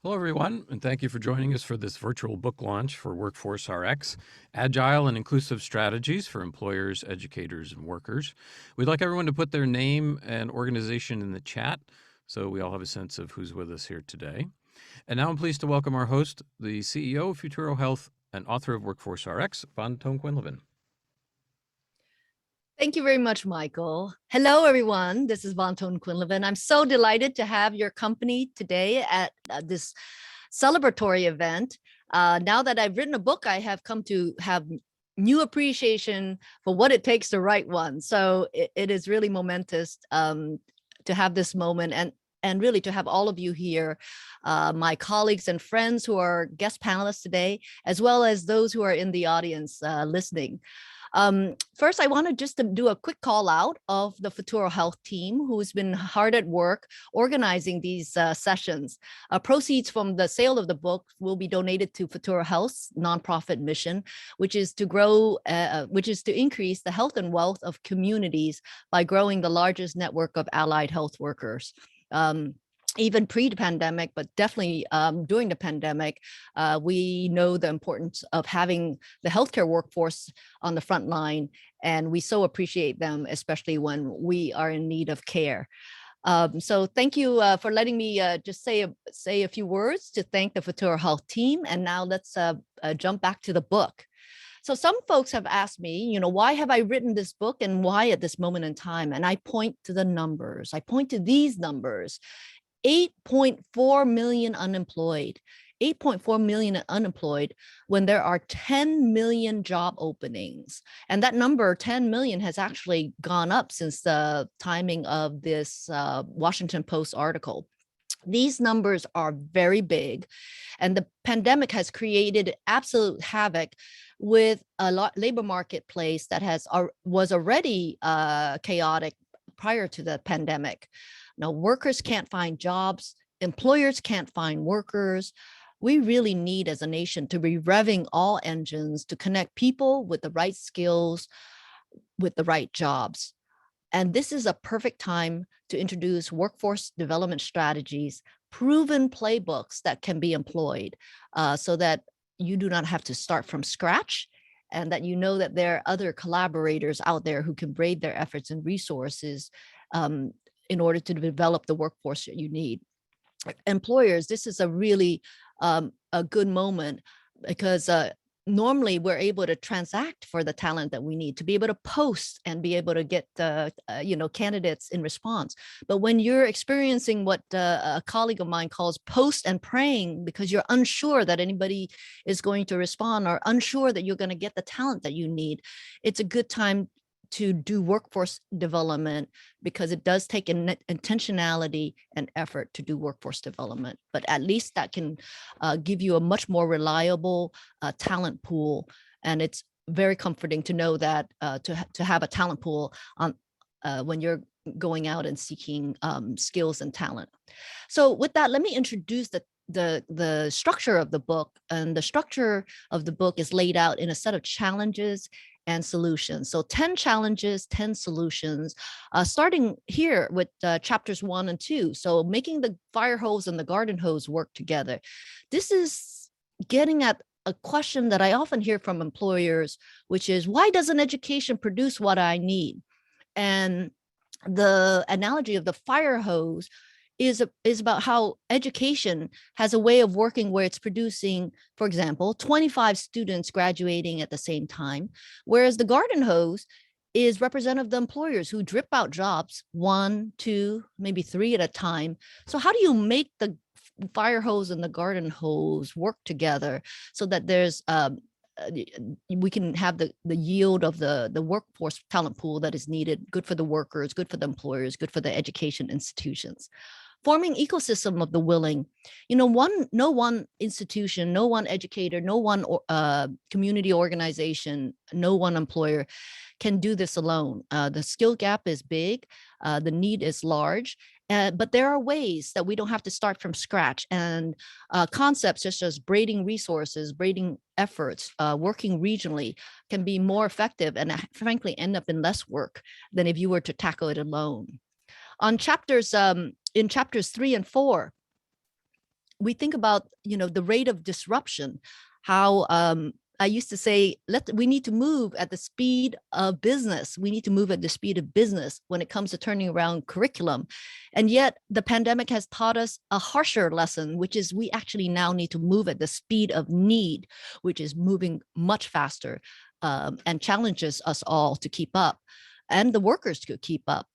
Hello, everyone, and thank you for joining us for this virtual book launch for WorkforceRx, Agile and Inclusive Strategies for Employers, Educators, and Workers. We'd like everyone to put their name and organization in the chat so we all have a sense of who's with us here today. And now I'm pleased to welcome our host, the CEO of Futuro Health and author of WorkforceRx, Ton-Quinlivan. Thank you very much, Michael. Hello, everyone. This is Ton-Quinlivan. I'm so delighted to have your company today at this celebratory event. Now that I've written a book, I have come to have new appreciation for what it takes to write one. So it is really momentous to have this moment and really to have all of you here, my colleagues and friends who are guest panelists today, as well as those who are in the audience listening. First, I wanted just to do a quick call out of the Futuro Health team who's been hard at work organizing these sessions. Proceeds from the sale of the book will be donated to Futuro Health's nonprofit mission, which is to increase the health and wealth of communities by growing the largest network of allied health workers. Even pre-pandemic, but definitely during the pandemic, we know the importance of having the healthcare workforce on the front line, and we so appreciate them, especially when we are in need of care. So thank you for letting me just say a few words to thank the Futuro Health team. And now let's jump back to the book. So some folks have asked me, why have I written this book and why at this moment in time? And I point to the numbers. I point to these numbers. 8.4 million unemployed, 8.4 million unemployed when there are 10 million job openings. And that number, 10 million, has actually gone up since the timing of this Washington Post article. These numbers are very big, and the pandemic has created absolute havoc with a labor marketplace that was already chaotic prior to the pandemic. Now, workers can't find jobs, employers can't find workers. We really need, as a nation, to be revving all engines to connect people with the right skills, with the right jobs. And this is a perfect time to introduce workforce development strategies, proven playbooks that can be employed so that you do not have to start from scratch, and that you know that there are other collaborators out there who can braid their efforts and resources in order to develop the workforce that you need. Employers, this is a really a good moment because normally we're able to transact for the talent that we need to be able to post and be able to get candidates in response. But when you're experiencing what a colleague of mine calls post and praying because you're unsure that anybody is going to respond or unsure that you're going to get the talent that you need, it's a good time to do workforce development because it does take an intentionality and effort to do workforce development. But at least that can give you a much more reliable talent pool. And it's very comforting to know that to have a talent pool on when you're going out and seeking skills and talent. So with that, let me introduce the structure of the book. And the structure of the book is laid out in a set of challenges and solutions. So 10 challenges, 10 solutions, starting here with chapters 1 and 2. So making the fire hose and the garden hose work together. This is getting at a question that I often hear from employers, which is, why doesn't education produce what I need? And the analogy of the fire hose is about how education has a way of working where it's producing, for example, 25 students graduating at the same time, whereas the garden hose is representative of the employers who drip out jobs, 1, 2, maybe 3 at a time. So how do you make the fire hose and the garden hose work together so that there's we can have the yield of the workforce talent pool that is needed, good for the workers, good for the employers, good for the education institutions. Forming ecosystem of the willing. No one institution, no one educator, no one community organization, no one employer can do this alone. The skill gap is big, the need is large, but there are ways that we don't have to start from scratch. And concepts such as braiding resources, braiding efforts, working regionally can be more effective and frankly end up in less work than if you were to tackle it alone. In chapters 3 and 4, we think about, the rate of disruption, how I used to say, we need to move at the speed of business. We need to move at the speed of business when it comes to turning around curriculum. And yet the pandemic has taught us a harsher lesson, which is we actually now need to move at the speed of need, which is moving much faster, and challenges us all to keep up, and the workers to keep up.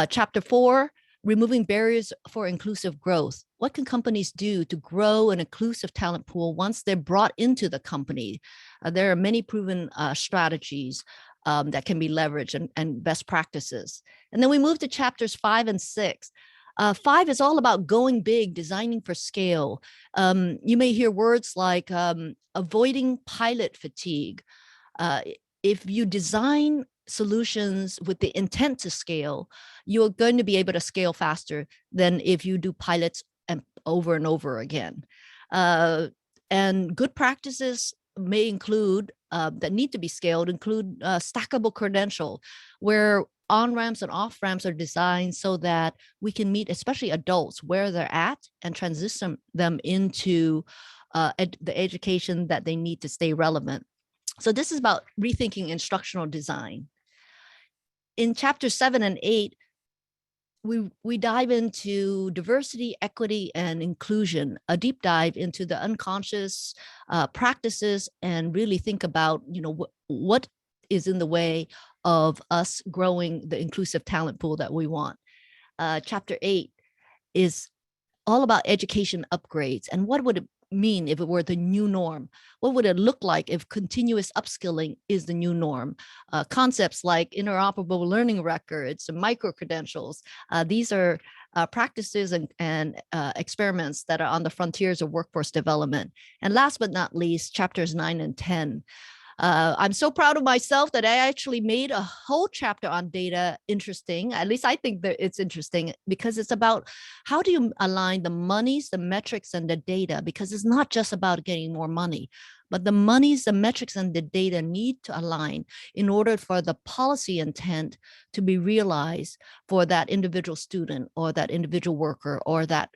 Chapter 4, removing barriers for inclusive growth. What can companies do to grow an inclusive talent pool once they're brought into the company? There are many proven strategies that can be leveraged, and best practices. And then we move to chapters 5 and 6. 5 is all about going big, designing for scale. You may hear words like avoiding pilot fatigue. If you design solutions with the intent to scale, you're going to be able to scale faster than if you do pilots and over again. And good practices may include, that need to be scaled, include stackable credential, where on-ramps and off-ramps are designed so that we can meet, especially adults, where they're at and transition them into the education that they need to stay relevant. So this is about rethinking instructional design. In chapter 7 and 8, we dive into diversity, equity, and inclusion, a deep dive into the unconscious practices, and really think about, what is in the way of us growing the inclusive talent pool that we want. Chapter 8 is all about education upgrades, and what would it mean if it were the new norm? What would it look like if continuous upskilling is the new norm? Concepts like interoperable learning records and micro-credentials, these are practices and experiments that are on the frontiers of workforce development. And last but not least, chapters 9 and 10. I'm so proud of myself that I actually made a whole chapter on data interesting. At least I think that it's interesting, because it's about how do you align the monies, the metrics, and the data, because it's not just about getting more money, but the monies, the metrics, and the data need to align in order for the policy intent to be realized for that individual student or that individual worker or that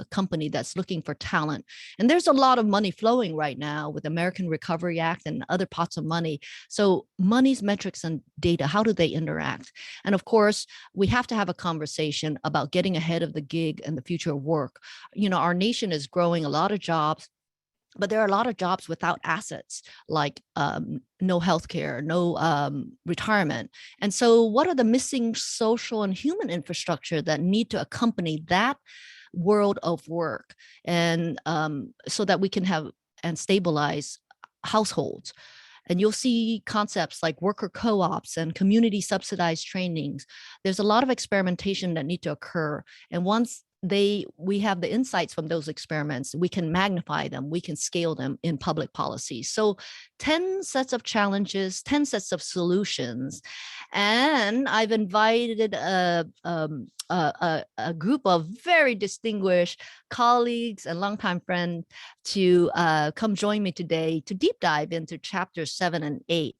company that's looking for talent. And there's a lot of money flowing right now with American Recovery Act and other pots of money. So monies, metrics, and data, how do they interact? And of course, we have to have a conversation about getting ahead of the gig and the future of work. Our nation is growing a lot of jobs, but there are a lot of jobs without assets, like no healthcare, no retirement. And so what are the missing social and human infrastructure that need to accompany that world of work, and so that we can have and stabilize households? And you'll see concepts like worker co-ops and community subsidized trainings. There's a lot of experimentation that need to occur. And once we have the insights from those experiments, we can magnify them, we can scale them in public policy. So 10 sets of challenges, 10 sets of solutions. And I've invited a group of very distinguished colleagues and longtime friends to come join me today to deep dive into chapters 7 and 8.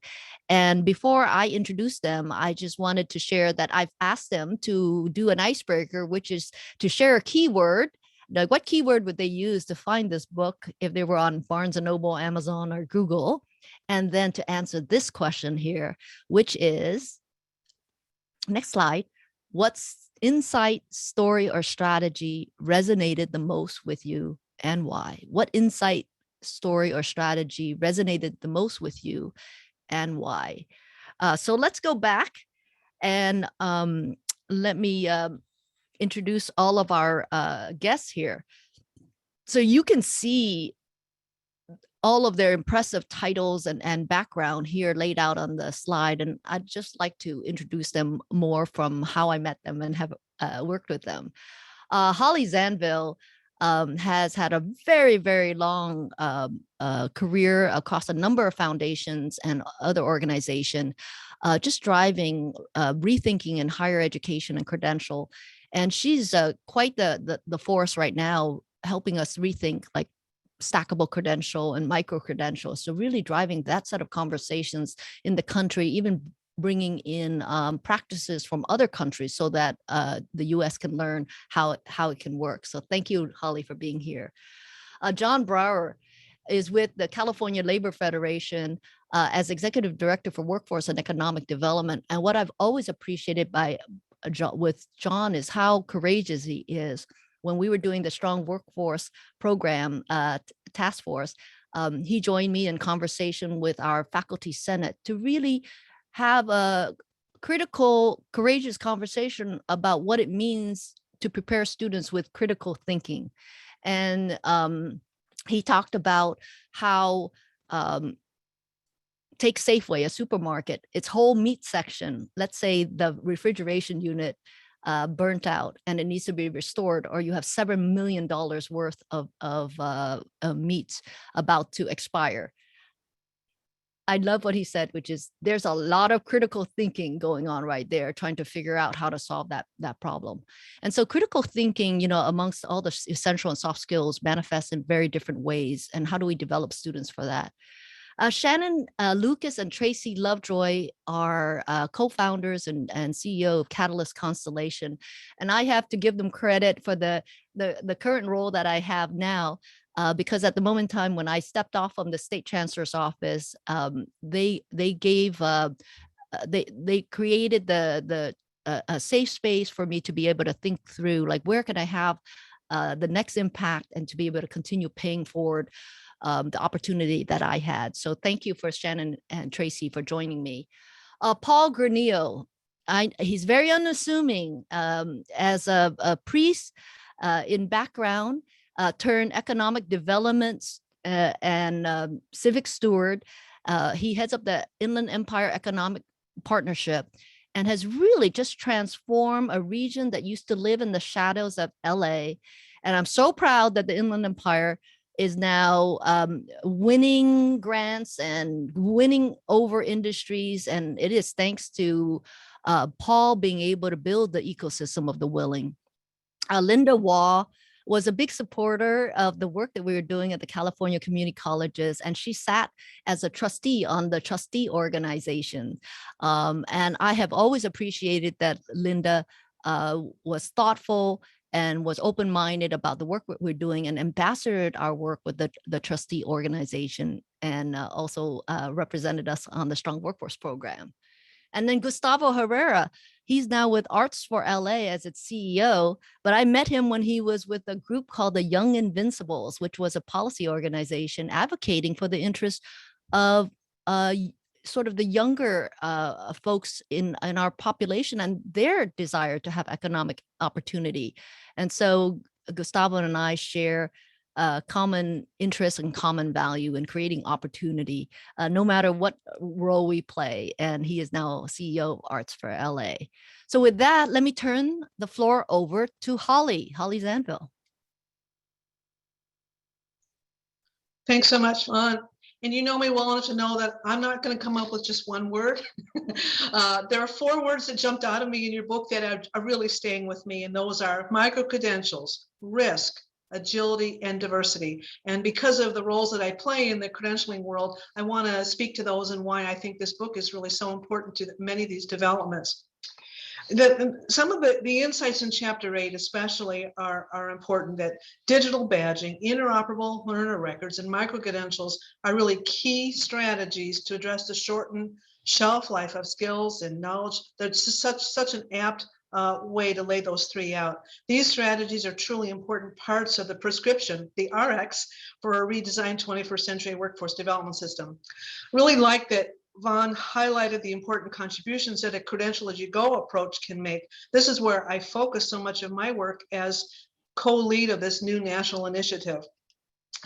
And before I introduce them, I just wanted to share that I've asked them to do an icebreaker, which is to share a keyword. Now, what keyword would they use to find this book if they were on Barnes & Noble, Amazon, or Google? And then to answer this question here, which is, next slide, what's insight, story, or strategy resonated the most with you and why? What insight, story, or strategy resonated the most with you and why? So let's go back and let me introduce all of our guests here. So you can see all of their impressive titles and background here laid out on the slide. And I'd just like to introduce them more from how I met them and have worked with them. Holly Zanville has had a very, very long career across a number of foundations and other organizations, just driving rethinking in higher education and credential. And she's quite the force right now, helping us rethink like stackable credential and micro credentials. So really driving that set of conversations in the country, even bringing in practices from other countries so that the US can learn how it can work. So thank you, Holly, for being here. John Brauer is with the California Labor Federation as Executive Director for Workforce and Economic Development. And what I've always appreciated with John is how courageous he is. When we were doing the Strong Workforce Program task force, he joined me in conversation with our faculty senate to really have a critical, courageous conversation about what it means to prepare students with critical thinking. And he talked about how take Safeway, a supermarket, its whole meat section, let's say the refrigeration unit burnt out and it needs to be restored, or you have $7 million worth of meats about to expire. I love what he said, which is there's a lot of critical thinking going on right there, trying to figure out how to solve that problem. And so critical thinking, amongst all the essential and soft skills, manifests in very different ways. And how do we develop students for that? Shannon Lucas and Tracey Lovejoy are co-founders and CEO of Catalyst Constellation. And I have to give them credit for the current role that I have now. Because at the moment in time when I stepped off from the state chancellor's office, they created a safe space for me to be able to think through, like, where can I have the next impact and to be able to continue paying forward the opportunity that I had. So thank you for Shannon and Tracey for joining me. Paul Granillo, he's very unassuming as a priest in background. Turned economic developments and civic steward. He heads up the Inland Empire Economic Partnership and has really just transformed a region that used to live in the shadows of LA. And I'm so proud that the Inland Empire is now winning grants and winning over industries. And it is thanks to Paul being able to build the ecosystem of the willing. Linda Waugh was a big supporter of the work that we were doing at the California community colleges. And she sat as a trustee on the trustee organization. And I have always appreciated that Linda was thoughtful and was open-minded about the work that we're doing and ambassadored our work with the trustee organization and also represented us on the Strong Workforce Program. And then Gustavo Herrera, he's now with Arts for LA as its CEO, but I met him when he was with a group called the Young Invincibles, which was a policy organization advocating for the interests of sort of the younger folks in our population and their desire to have economic opportunity. And so Gustavo and I share common interest and common value in creating opportunity, no matter what role we play. And he is now CEO of Arts for LA. So with that, let me turn the floor over to Holly Zanville. Thanks so much, Vaughn. And you know me well enough to know that I'm not going to come up with just one word. There are 4 words that jumped out of me in your book that are really staying with me, and those are micro-credentials, risk, agility, and diversity. And because of the roles that I play in the credentialing world, I want to speak to those and why I think this book is really so important to many of these developments. Some of the insights in chapter 8 especially are important, that digital badging, interoperable learner records, and micro-credentials are really key strategies to address the shortened shelf life of skills and knowledge. That's such an apt way to lay those 3 out. These strategies are truly important parts of the prescription, the RX, for a redesigned 21st century workforce development system. Really like that Vaughn highlighted the important contributions that a credential-as-you-go approach can make. This is where I focus so much of my work as co-lead of this new national initiative.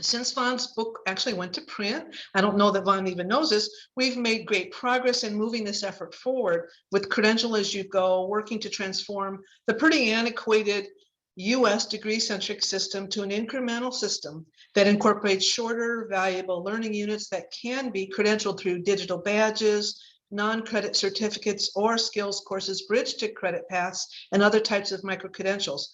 Since Vaughn's book actually went to print, I don't know that Vaughn even knows this, we've made great progress in moving this effort forward with credential-as-you-go, working to transform the pretty antiquated US degree-centric system to an incremental system that incorporates shorter, valuable learning units that can be credentialed through digital badges, non-credit certificates, or skills courses, bridge to credit paths, and other types of micro-credentials.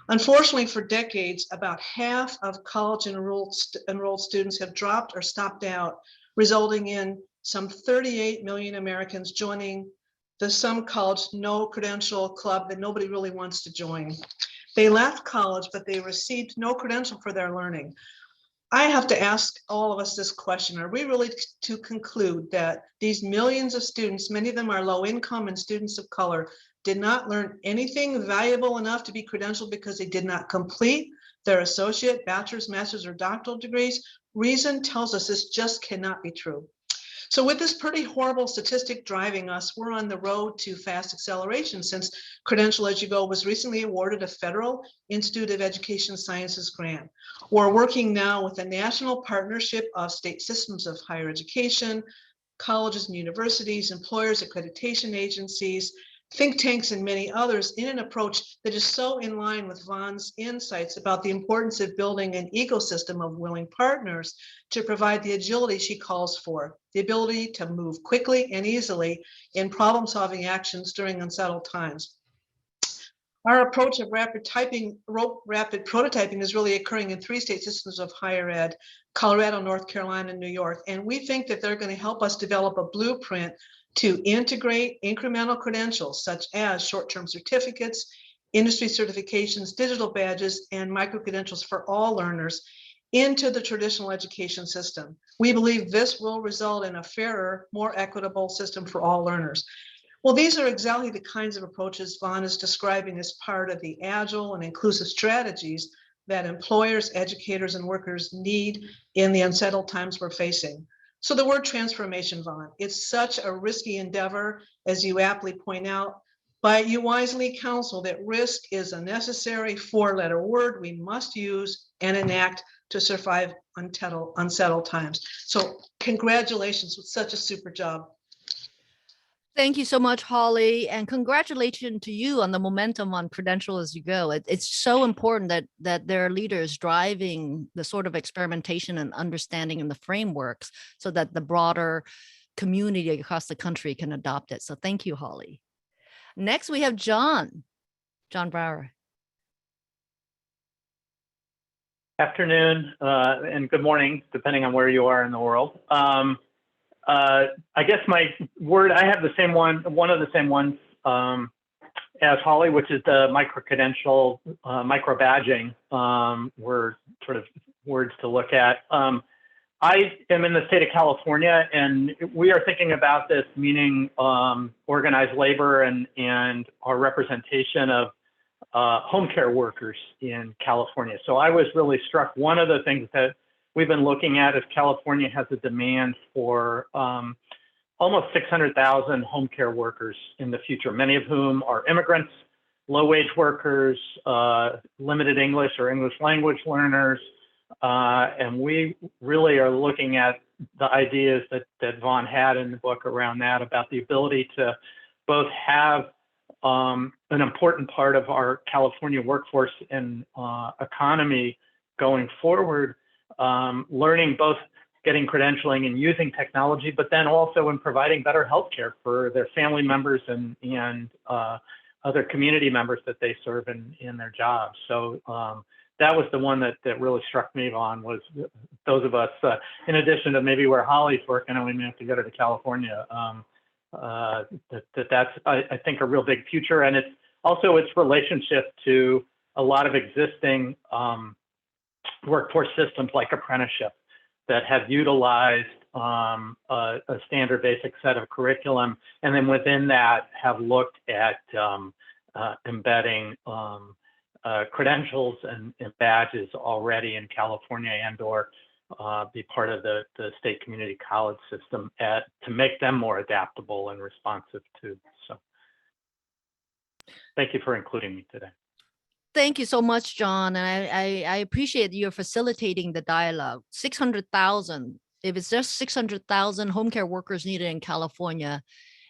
Unfortunately, for decades, about half of college enrolled students have dropped or stopped out, resulting in some 38 million Americans joining the some college no credential club that nobody really wants to join. They left college, but they received no credential for their learning. I have to ask all of us this question. Are we really to conclude that these millions of students, many of them are low income and students of color, did not learn anything valuable enough to be credentialed because they did not complete their associate, bachelor's, master's, or doctoral degrees? Reason tells us this just cannot be true. So with this pretty horrible statistic driving us, we're on the road to fast acceleration, since Credential As You Go was recently awarded a Federal Institute of Education Sciences grant. We're working now with a national partnership of state systems of higher education, colleges and universities, employers, accreditation agencies, think tanks, and many others, in an approach that is so in line with Von's insights about the importance of building an ecosystem of willing partners to provide the agility she calls for, the ability to move quickly and easily in problem-solving actions during unsettled times. Our approach of rapid prototyping is really occurring in 3 state systems of higher ed, Colorado, North Carolina, and New York. And we think that they're going to help us develop a blueprint to integrate incremental credentials such as short-term certificates, industry certifications, digital badges, and micro-credentials for all learners into the traditional education system. We believe this will result in a fairer, more equitable system for all learners. Well, these are exactly the kinds of approaches Von is describing as part of the agile and inclusive strategies that employers, educators, and workers need in the unsettled times we're facing. So the word transformation, Von, it's such a risky endeavor, as you aptly point out, but you wisely counsel that risk is a necessary 4-letter word we must use and enact to survive unsettled times. So congratulations with such a super job. Thank you so much, Holly, and congratulations to you on the momentum on Credential As You Go. It's so important that there are leaders driving the sort of experimentation and understanding in the frameworks so that the broader community across the country can adopt it. So thank you, Holly. Next, we have John Brauer. Afternoon and good morning, depending on where you are in the world. I guess my word, I have the same one of the same ones as Holly, which is the micro-credential, micro-badging were sort of words to look at. I am in the state of California, and we are thinking about this, meaning organized labor and our representation of home care workers in California. So I was really struck. One of the things that we've been looking at is California has a demand for almost 600,000 home care workers in the future, many of whom are immigrants, low-wage workers, limited English or English language learners. And we really are looking at the ideas that Von had in the book around that, about the ability to both have an important part of our California workforce and economy going forward, learning both getting credentialing and using technology, but then also in providing better healthcare for their family members and other community members that they serve in their jobs. So that was the one that really struck me, Von, was those of us, in addition to maybe where Holly's working, and we may have to go to California, that's, I think, a real big future. And it's also its relationship to a lot of existing workforce systems like apprenticeship that have utilized a standard basic set of curriculum, and then within that have looked at embedding credentials and badges already in California, and or be part of the state community college system to make them more adaptable and responsive too. So thank you for including me today. Thank you so much, John. And I appreciate you facilitating the dialogue. 600,000, if it's just 600,000 home care workers needed in California,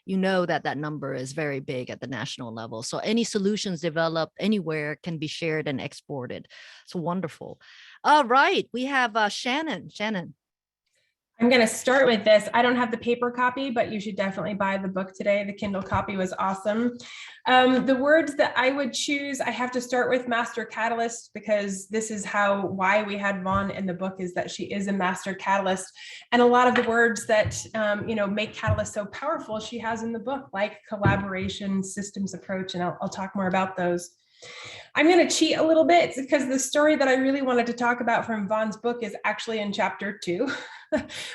you know that number is very big at the national level. So any solutions developed anywhere can be shared and exported. So wonderful. All right, we have Shannon. I'm going to start with this. I don't have the paper copy, but you should definitely buy the book today. The Kindle copy was awesome. The words that I would choose, I have to start with master catalyst, because this is why we had Von in the book, is that she is a master catalyst. And a lot of the words that make catalyst so powerful, she has in the book, like collaboration, systems approach, and I'll talk more about those. I'm going to cheat a little bit because the story that I really wanted to talk about from Vaughn's book is actually in chapter 2.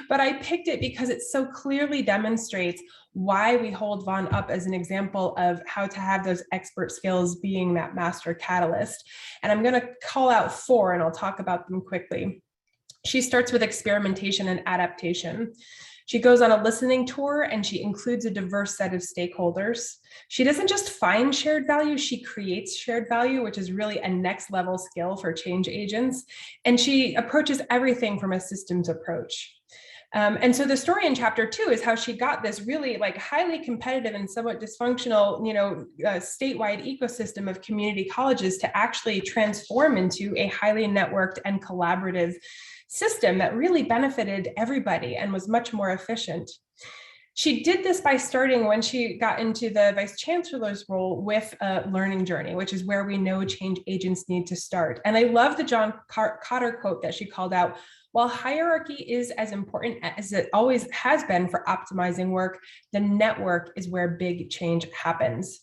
But I picked it because it so clearly demonstrates why we hold Vaughn up as an example of how to have those expert skills being that master catalyst. And I'm going to call out 4 and I'll talk about them quickly. She starts with experimentation and adaptation. She goes on a listening tour and she includes a diverse set of stakeholders. She doesn't just find shared value, she creates shared value, which is really a next level skill for change agents. And she approaches everything from a systems approach. And so the story in chapter 2 is how she got this really like highly competitive and somewhat dysfunctional, statewide ecosystem of community colleges to actually transform into a highly networked and collaborative system that really benefited everybody and was much more efficient. She did this by starting when she got into the vice chancellor's role with a learning journey, which is where we know change agents need to start. And I love the John Cotter quote that she called out: while hierarchy is as important as it always has been for optimizing work, the network is where big change happens.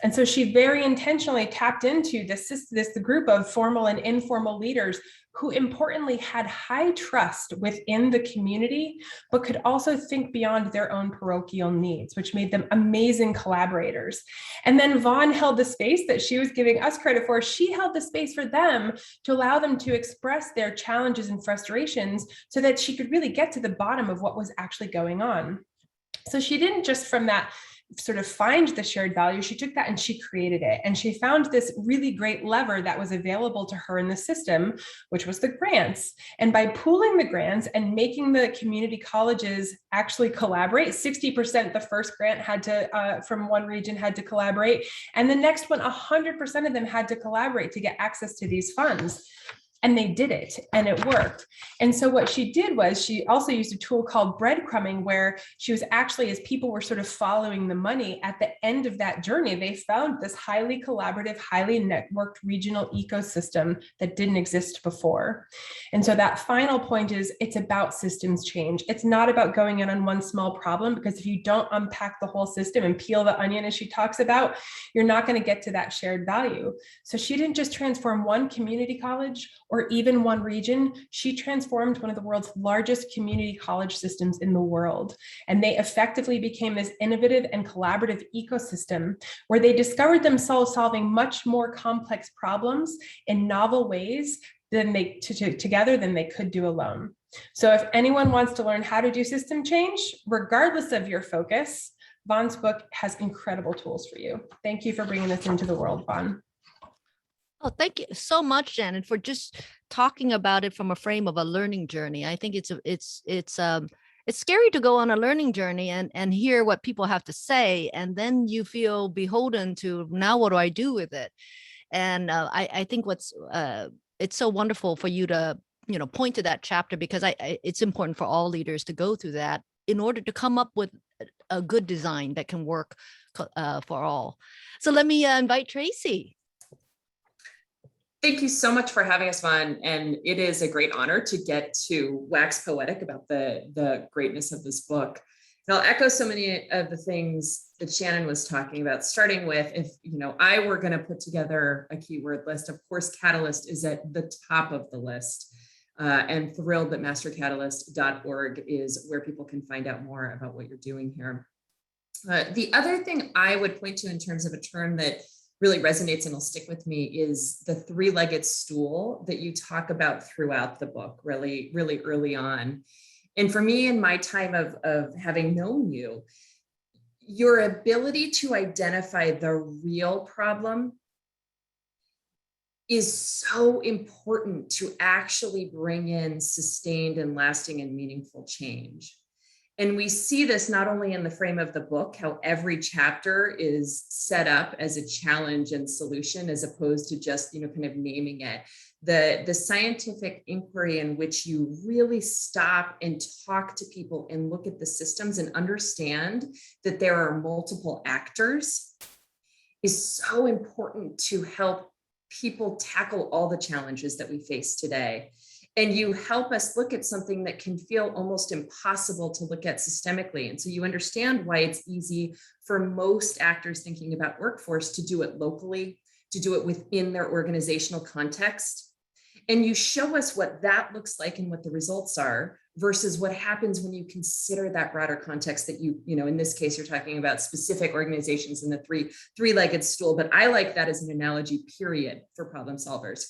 And so she very intentionally tapped into the group of formal and informal leaders who importantly had high trust within the community, but could also think beyond their own parochial needs, which made them amazing collaborators. And then Vaughn held the space that she was giving us credit for. She held the space for them to allow them to express their challenges and frustrations so that she could really get to the bottom of what was actually going on. So she didn't just from that sort of find the shared value, she took that and she created it. And she found this really great lever that was available to her in the system, which was the grants. And by pooling the grants and making the community colleges actually collaborate, 60% the first grant had to, from one region had to collaborate. And the next one, 100% of them had to collaborate to get access to these funds. And they did it and it worked. And so what she did was she also used a tool called breadcrumbing, where she was actually, as people were sort of following the money at the end of that journey, they found this highly collaborative, highly networked regional ecosystem that didn't exist before. And so that final point is it's about systems change. It's not about going in on one small problem, because if you don't unpack the whole system and peel the onion, as she talks about, you're not going to get to that shared value. So she didn't just transform one community college or even one region, she transformed one of the world's largest community college systems in the world. And they effectively became this innovative and collaborative ecosystem where they discovered themselves solving much more complex problems in novel ways than together than they could do alone. So if anyone wants to learn how to do system change, regardless of your focus, Vaughn's book has incredible tools for you. Thank you for bringing this into the world, Vaughn. Oh, thank you so much, Shannon, for just talking about it from a frame of a learning journey. I think it's scary to go on a learning journey and hear what people have to say, and then you feel beholden to, now what do I do with it? And I think it's so wonderful for you to point to that chapter, because it's important for all leaders to go through that in order to come up with a good design that can work for all. So let me invite Tracey. Thank you so much for having us on. And it is a great honor to get to wax poetic about the greatness of this book. And I'll echo so many of the things that Shannon was talking about, starting with, if I were going to put together a keyword list, of course, Catalyst is at the top of the list. And thrilled that mastercatalyst.org is where people can find out more about what you're doing here. The other thing I would point to in terms of a term that really resonates and will stick with me is the three-legged stool that you talk about throughout the book, really, really early on. And for me, in my time of having known you, your ability to identify the real problem is so important to actually bring in sustained and lasting and meaningful change. And we see this not only in the frame of the book, how every chapter is set up as a challenge and solution, as opposed to just, kind of naming it. The scientific inquiry in which you really stop and talk to people and look at the systems and understand that there are multiple actors is so important to help people tackle all the challenges that we face today. And you help us look at something that can feel almost impossible to look at systemically. And so you understand why it's easy for most actors thinking about workforce to do it locally, to do it within their organizational context. And you show us what that looks like and what the results are versus what happens when you consider that broader context that in this case, you're talking about specific organizations in the three-legged stool, but I like that as an analogy, period, for problem solvers.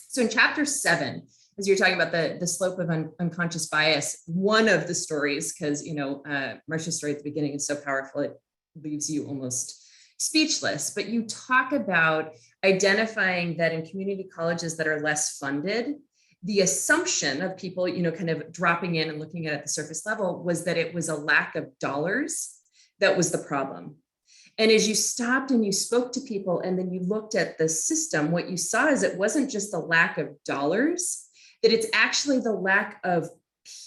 So in chapter 7, as you're talking about the slope of unconscious bias, one of the stories, because, Marcia's story at the beginning is so powerful, it leaves you almost speechless, but you talk about identifying that in community colleges that are less funded, the assumption of people, kind of dropping in and looking at the surface level was that it was a lack of dollars that was the problem. And as you stopped and you spoke to people and then you looked at the system, what you saw is it wasn't just the lack of dollars, that it's actually the lack of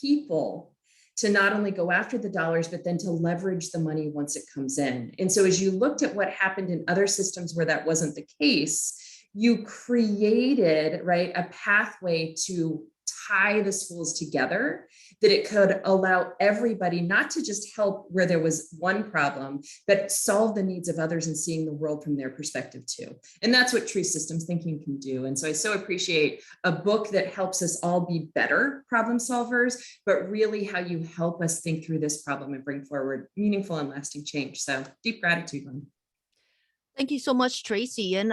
people to not only go after the dollars, but then to leverage the money once it comes in. And so as you looked at what happened in other systems where that wasn't the case, you created, right, a pathway to tie the schools together, that it could allow everybody not to just help where there was one problem, but solve the needs of others and seeing the world from their perspective too. And that's what true systems thinking can do. And so I so appreciate a book that helps us all be better problem solvers, but really how you help us think through this problem and bring forward meaningful and lasting change. So deep gratitude, Lynn. Thank you so much, Tracey. And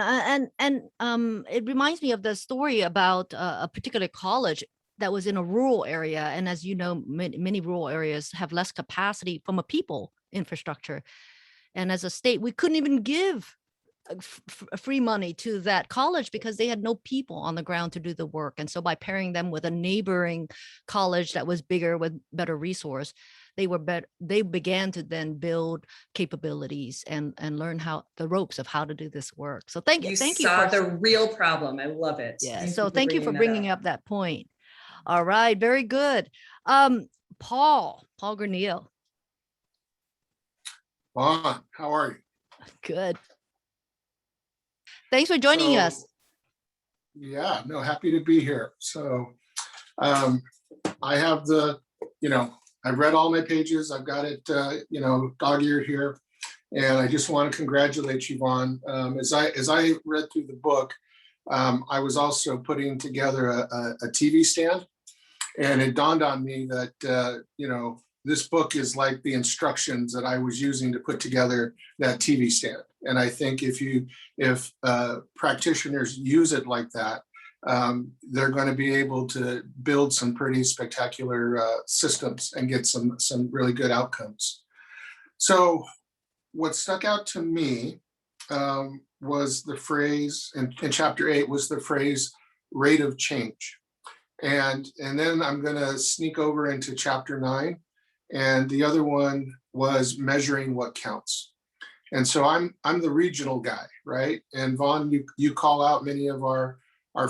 it reminds me of the story about a particular college that was in a rural area. And as you know, many rural areas have less capacity from a people infrastructure. And as a state, we couldn't even give free money to that college because they had no people on the ground to do the work. And so by pairing them with a neighboring college that was bigger with better resource, they began to then build capabilities and learn the ropes of how to do this work. So thank you. You for saw the real problem. I love it. Yeah. So thank you for bringing up that point. All right. Very good. Paul Granillo. How are you? Good. Thanks for joining us. Yeah, no, happy to be here. So I have I've read all my pages. I've got it, dog-eared here. And I just want to congratulate you, Vaughn. As I read through the book, I was also putting together a TV stand. And it dawned on me that, this book is like the instructions that I was using to put together that TV stand. And I think if practitioners use it like that, they're going to be able to build some pretty spectacular systems and get some really good outcomes. So what stuck out to me was the phrase in chapter 8 was the phrase rate of change. And then I'm going to sneak over into chapter 9. And the other one was measuring what counts. And so I'm the regional guy, right? And Vaughn, you call out many of our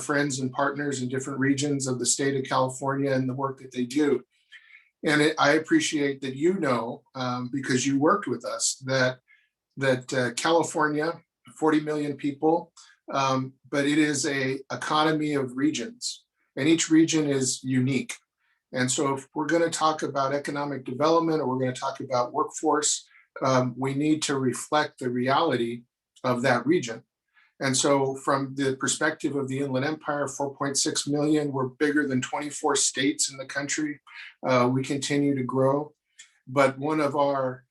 friends and partners in different regions of the state of California and the work that they do. And I appreciate that because you worked with us, that California, 40 million people, but it is an economy of regions, and each region is unique. And so if we're going to talk about economic development or we're going to talk about workforce, we need to reflect the reality of that region. And so from the perspective of the Inland Empire, 4.6 million, we're bigger than 24 states in the country. We continue to grow. But one of our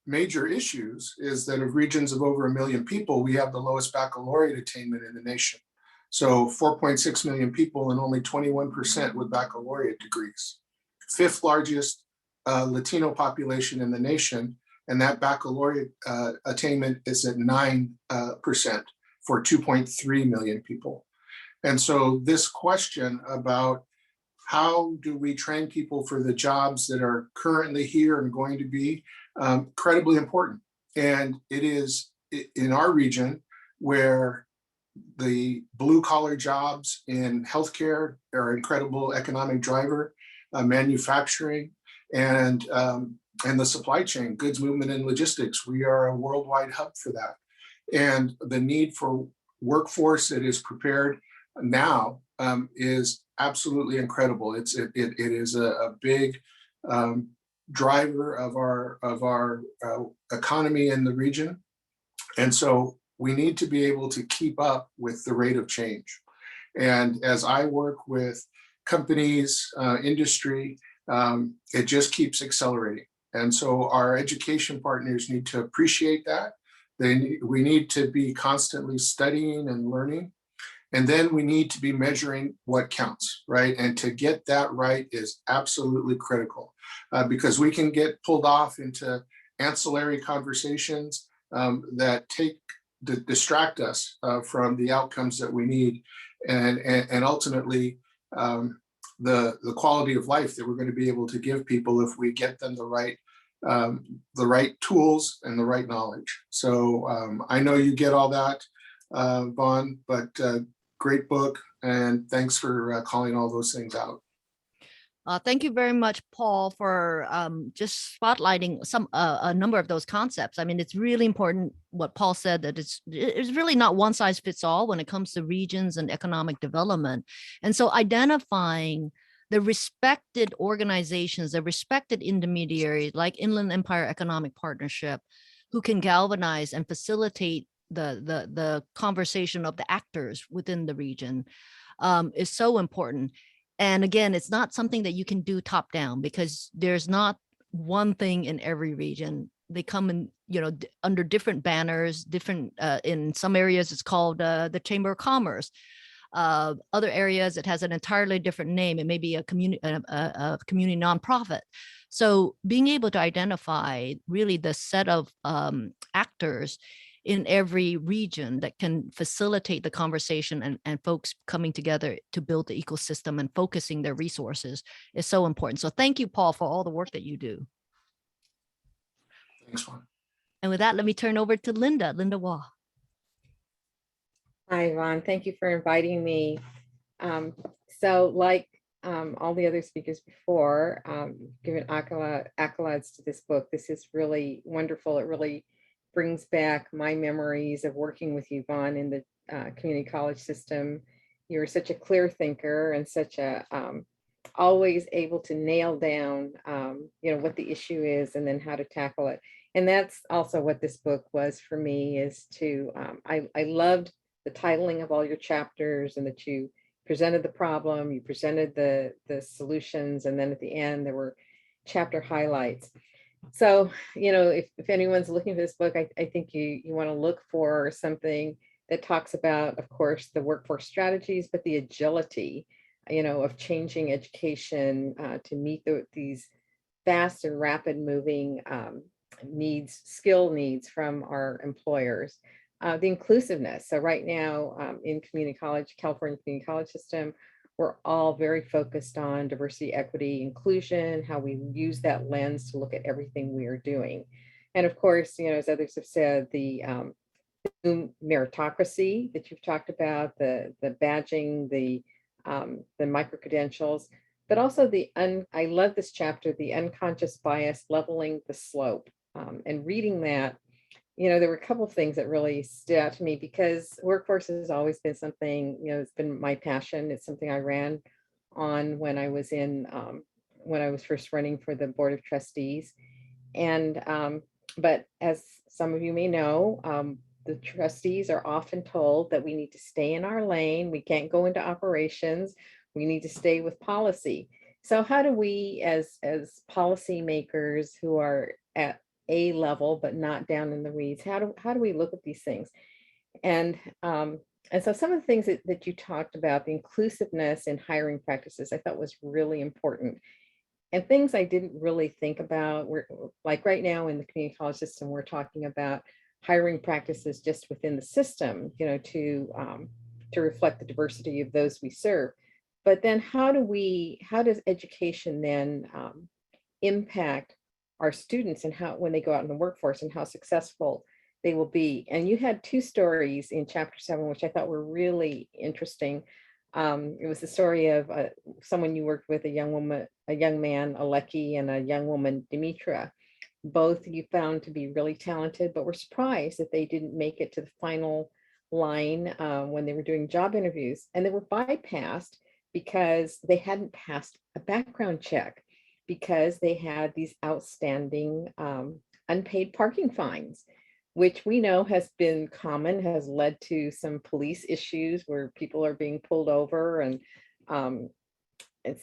major issues is that of regions of over 1 million people, we have the lowest baccalaureate attainment in the nation. So 4.6 million people and only 21% with baccalaureate degrees. 5th largest Latino population in the nation, and that baccalaureate attainment is at 9% for 2.3 million people. And so this question about how do we train people for the jobs that are currently here and going to be incredibly important. And it is in our region where the blue collar jobs in healthcare are an incredible economic driver, manufacturing, and the supply chain, goods movement and logistics. We are a worldwide hub for that. And the need for workforce that is prepared now is absolutely incredible. It is a big driver of our economy in the region. And so we need to be able to keep up with the rate of change. And as I work with companies, industry, it just keeps accelerating. And so our education partners need to appreciate that. We need to be constantly studying and learning. And then we need to be measuring what counts, right? And to get that right is absolutely critical, because we can get pulled off into ancillary conversations that distract us from the outcomes that we need, and ultimately the quality of life that we're going to be able to give people if we get them the right tools and the right knowledge. So I know you get all that, Vaughn, but great book, and thanks for calling all those things out. Thank you very much, Paul, for just spotlighting a number of those concepts. I mean, it's really important what Paul said, that it's really not one size fits all when it comes to regions and economic development. And so identifying the respected organizations, the respected intermediaries like Inland Empire Economic Partnership, who can galvanize and facilitate the conversation of the actors within the region, is so important. And again, it's not something that you can do top down, because there's not one thing in every region. They come in, under different banners, different, in some areas it's called the Chamber of Commerce. Other areas it has an entirely different name. It may be a community nonprofit. So being able to identify really the set of actors in every region that can facilitate the conversation and folks coming together to build the ecosystem and focusing their resources is so important. So thank you, Paul, for all the work that you do. Thanks, Vaughn. And with that, let me turn over to Linda Waugh. Hi, Yvonne. Thank you for inviting me. So like all the other speakers before, giving accolades to this book, this is really wonderful. It really brings back my memories of working with you, Vaughn, in the community college system. You were such a clear thinker and such a always able to nail down what the issue is and then how to tackle it. And that's also what this book was for me, is to I loved the titling of all your chapters, and that you presented the problem, you presented the solutions, and then at the end there were chapter highlights. So, if anyone's looking for this book, I think you want to look for something that talks about, of course, the workforce strategies, but the agility, of changing education to meet these fast and rapid moving skill needs from our employers. The inclusiveness. So right now in California community college system, we're all very focused on diversity, equity, inclusion, how we use that lens to look at everything we are doing. And of course, as others have said, the meritocracy that you've talked about, the badging, the micro-credentials, but also I love this chapter, the unconscious bias, leveling the slope. And reading that, there were a couple of things that really stood out to me, because workforce has always been something, it's been my passion. It's something I ran on when I was first running for the Board of Trustees. And, but as some of you may know, the trustees are often told that we need to stay in our lane. We can't go into operations. We need to stay with policy. So how do we, as policymakers who are at a level but not down in the weeds, how do we look at these things? And so some of the things that you talked about, the inclusiveness in hiring practices, I thought was really important, and things I didn't really think about. We're like right now in the community college system, we're talking about hiring practices just within the system, to reflect the diversity of those we serve. But then how does education then impact our students, and how, when they go out in the workforce, and how successful they will be? And you had two stories in chapter 7, which I thought were really interesting. It was the story of someone you worked with, a young man, Aleki, and a young woman, Dimitra. Both you found to be really talented, but were surprised that they didn't make it to the final line when they were doing job interviews, and they were bypassed because they hadn't passed a background check, because they had these outstanding unpaid parking fines. which we know has been common, has led to some police issues where people are being pulled over. And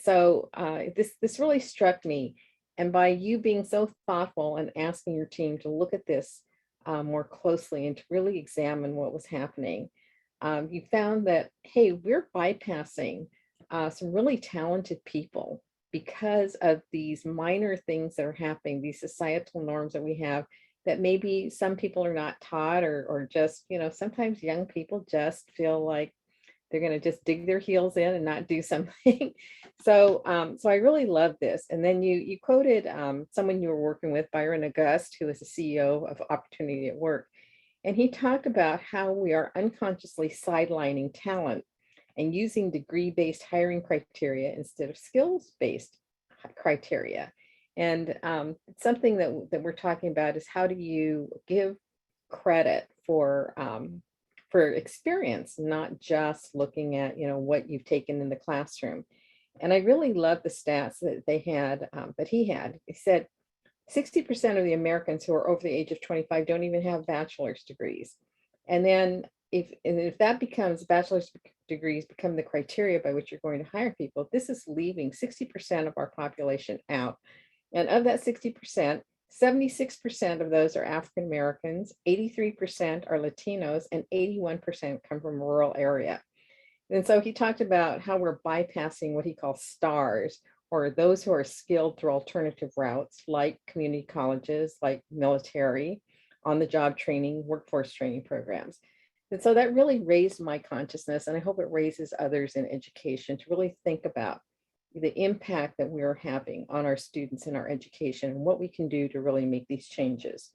so this really struck me. And by you being so thoughtful and asking your team to look at this more closely and to really examine what was happening, you found that, hey, we're bypassing some really talented people because of these minor things that are happening, these societal norms that we have that maybe some people are not taught, or just, sometimes young people just feel like they're going to just dig their heels in and not do something. So I really love this. And then you quoted someone you were working with, Byron August, who is the CEO of Opportunity at Work. And he talked about how we are unconsciously sidelining talent and using degree-based hiring criteria instead of skills-based criteria. And something that we're talking about is, how do you give credit for experience, not just looking at what you've taken in the classroom. And I really love the stats that they had, that he had. He said 60% of the Americans who are over the age of 25 don't even have bachelor's degrees. And then if that becomes, bachelor's degrees become the criteria by which you're going to hire people, this is leaving 60% of our population out. And of that 60%, 76% of those are African Americans, 83% are Latinos, and 81% come from a rural area. And so he talked about how we're bypassing what he calls stars, or those who are skilled through alternative routes, like community colleges, like military, on-the-job training, workforce training programs. And so that really raised my consciousness, and I hope it raises others in education to really think about the impact that we're having on our students in our education and what we can do to really make these changes.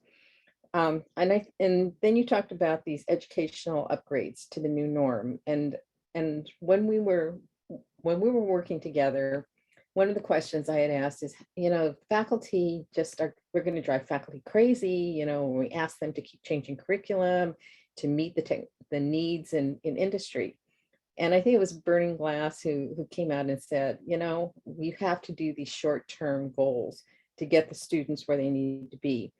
And then you talked about these educational upgrades to the new norm. And when we were working together, one of the questions I had asked is, faculty we're going to drive faculty crazy, when we ask them to keep changing curriculum to meet the needs in industry. And I think it was Burning Glass who came out and said, we have to do these short-term goals to get the students where they need to be.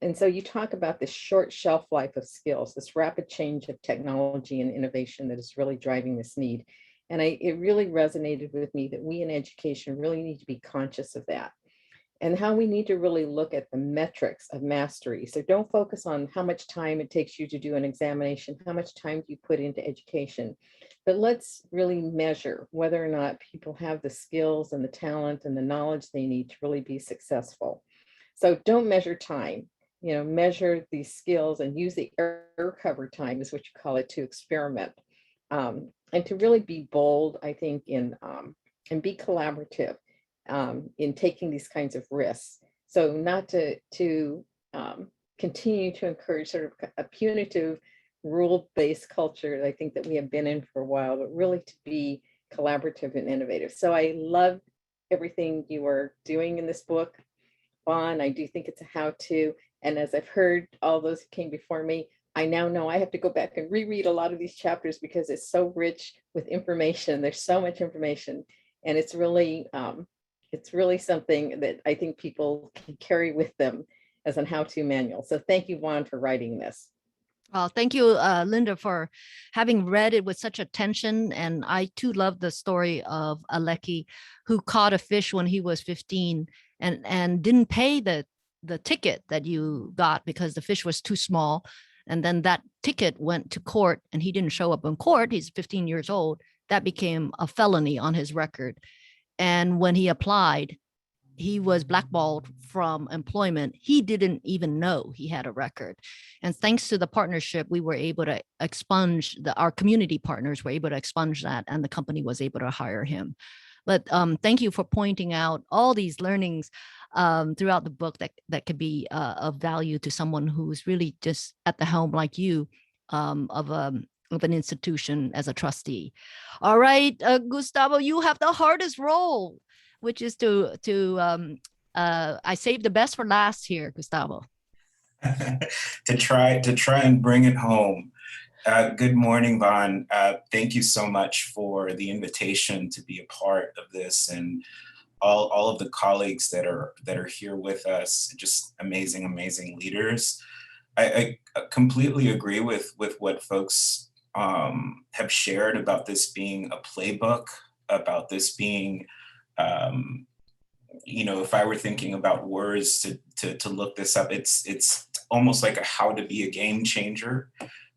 And so you talk about this short shelf life of skills, this rapid change of technology and innovation that is really driving this need. And it really resonated with me that we in education really need to be conscious of that, and how we need to really look at the metrics of mastery. So don't focus on how much time it takes you to do an examination, how much time do you put into education, but let's really measure whether or not people have the skills and the talent and the knowledge they need to really be successful. So don't measure time, measure these skills and use the error cover time, is what you call it, to experiment. And to really be bold, I think, and be collaborative in taking these kinds of risks. So not to continue to encourage sort of a punitive rule-based culture that I think that we have been in for a while, but really to be collaborative and innovative. So I love everything you are doing in this book, Vaughn. I do think it's a how-to. And as I've heard all those who came before me, I now know I have to go back and reread a lot of these chapters because it's so rich with information. There's so much information, and it's really something that I think people can carry with them as a how-to manual. So thank you, Vaughn, for writing this. Well, thank you, Linda, for having read it with such attention. And I too love the story of Aleki, who caught a fish when he was 15 and didn't pay the ticket that you got because the fish was too small. And then that ticket went to court and he didn't show up in court. He's 15 years old. That became a felony on his record. And when he applied, he was blackballed from employment. He didn't even know he had a record. And thanks to the partnership, we were able to expunge, our community partners were able to expunge that, and the company was able to hire him. But thank you for pointing out all these learnings throughout the book that could be of value to someone who's really just at the helm like you of an institution as a trustee. All right, Gustavo, you have the hardest role, which is I saved the best for last here, Gustavo. to try and bring it home. Good morning, Vaughn. Thank you so much for the invitation to be a part of this, and all of the colleagues that are here with us. Just amazing leaders. I completely agree with what folks have shared about this being a playbook, about this being, if I were thinking about words to look this up, it's almost like a how to be a game changer.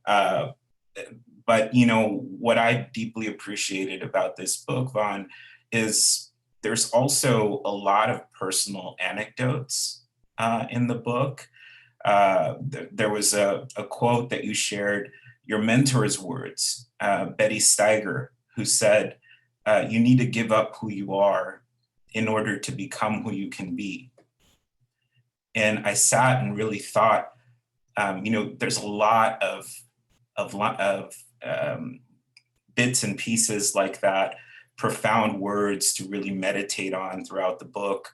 But what I deeply appreciated about this book, Vaughn, is there's also a lot of personal anecdotes in the book. There was a quote that you shared, your mentor's words, Betty Steiger, who said, you need to give up who you are in order to become who you can be. And I sat and really thought, there's a lot of bits and pieces like that, profound words to really meditate on throughout the book.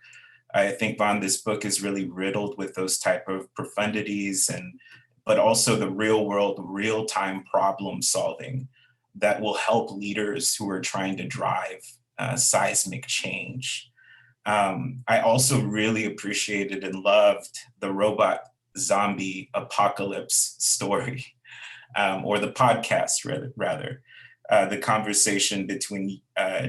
I think, Vaughn, this book is really riddled with those type of profundities, but also the real world, real-time problem solving that will help leaders who are trying to drive seismic change. I also really appreciated and loved the robot zombie apocalypse story, or the podcast rather. The conversation between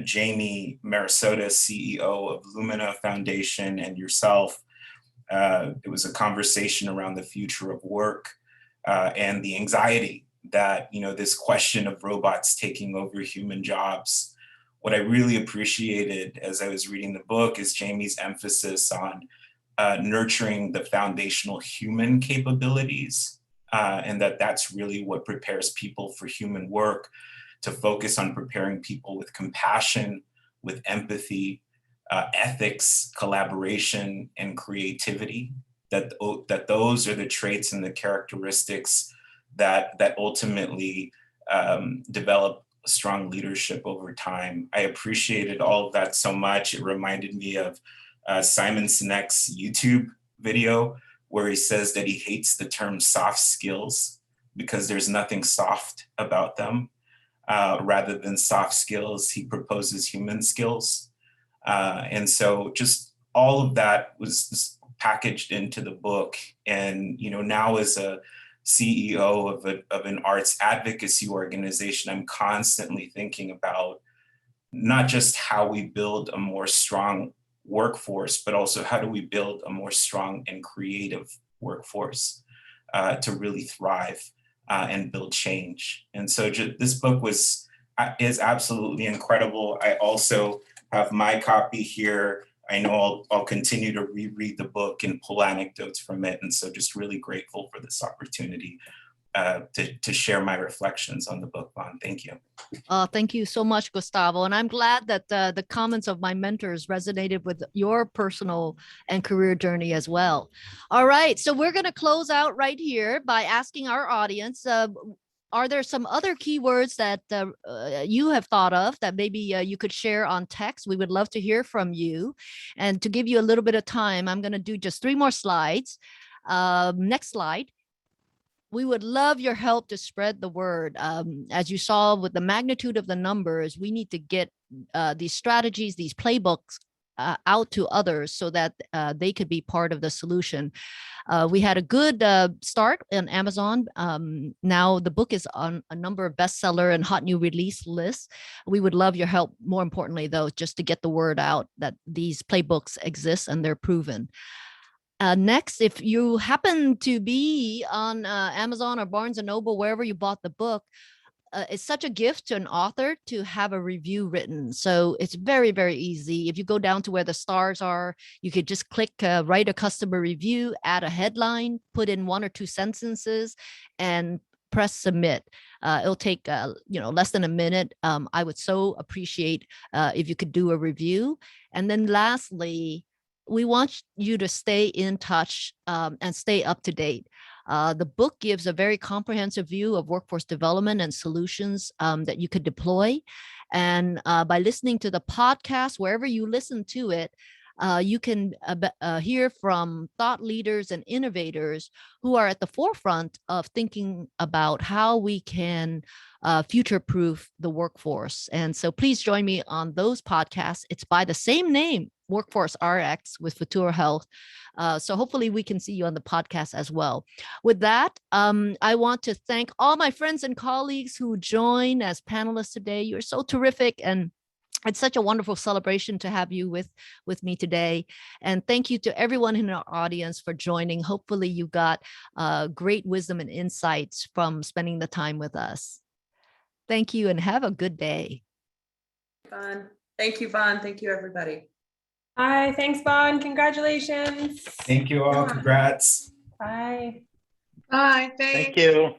Jamie Marisota, CEO of Lumina Foundation, and yourself. It was a conversation around the future of work and the anxiety that, this question of robots taking over human jobs. What I really appreciated as I was reading the book is Jamie's emphasis on nurturing the foundational human capabilities, and that's really what prepares people for human work, to focus on preparing people with compassion, with empathy, ethics, collaboration, and creativity, that those are the traits and the characteristics that ultimately develop strong leadership over time. I appreciated all of that so much. It reminded me of Simon Sinek's YouTube video, where he says that he hates the term soft skills because there's nothing soft about them. Rather than soft skills, he proposes human skills. And so just all of that was packaged into the book. And, now as a CEO of an arts advocacy organization, I'm constantly thinking about not just how we build a more strong workforce, but also how do we build a more strong and creative workforce to really thrive and build change. And so this book is absolutely incredible. I also have my copy here. I know I'll continue to reread the book and pull anecdotes from it. And so just really grateful for this opportunity to share my reflections on the book, Vaughn. Thank you. Thank you so much, Gustavo. And I'm glad that the comments of my mentors resonated with your personal and career journey as well. All right, so we're going to close out right here by asking our audience, are there some other keywords that you have thought of that maybe you could share on text? We would love to hear from you. And to give you a little bit of time, I'm going to do just 3 more slides. Next slide. We would love your help to spread the word. As you saw with the magnitude of the numbers, we need to get these strategies, these playbooks out to others so that they could be part of the solution. We had a good start on Amazon. Now the book is on a number of bestseller and hot new release lists. We would love your help, more importantly, though, just to get the word out that these playbooks exist and they're proven. Next, if you happen to be on Amazon or Barnes & Noble, wherever you bought the book, it's such a gift to an author to have a review written. So it's very, very easy. If you go down to where the stars are, you could just click write a customer review, add a headline, put in 1 or 2 sentences, and press submit. It'll take less than a minute. I would so appreciate if you could do a review. And then lastly, we want you to stay in touch and stay up to date. The book gives a very comprehensive view of workforce development and solutions that you could deploy. And by listening to the podcast, wherever you listen to it, you can hear from thought leaders and innovators who are at the forefront of thinking about how we can future-proof the workforce. And so please join me on those podcasts. It's by the same name WorkforceRx with Futuro Health. So hopefully we can see you on the podcast as well. With that, I want to thank all my friends and colleagues who joined as panelists today. You're so terrific, and it's such a wonderful celebration to have you with me today. And thank you to everyone in our audience for joining. Hopefully you got great wisdom and insights from spending the time with us. Thank you and have a good day. Vaughn. Thank you, Vaughn. Thank you, everybody. Hi, thanks, Vaughn. Congratulations. Thank you all. Congrats. Bye. Bye, thanks. Thank you.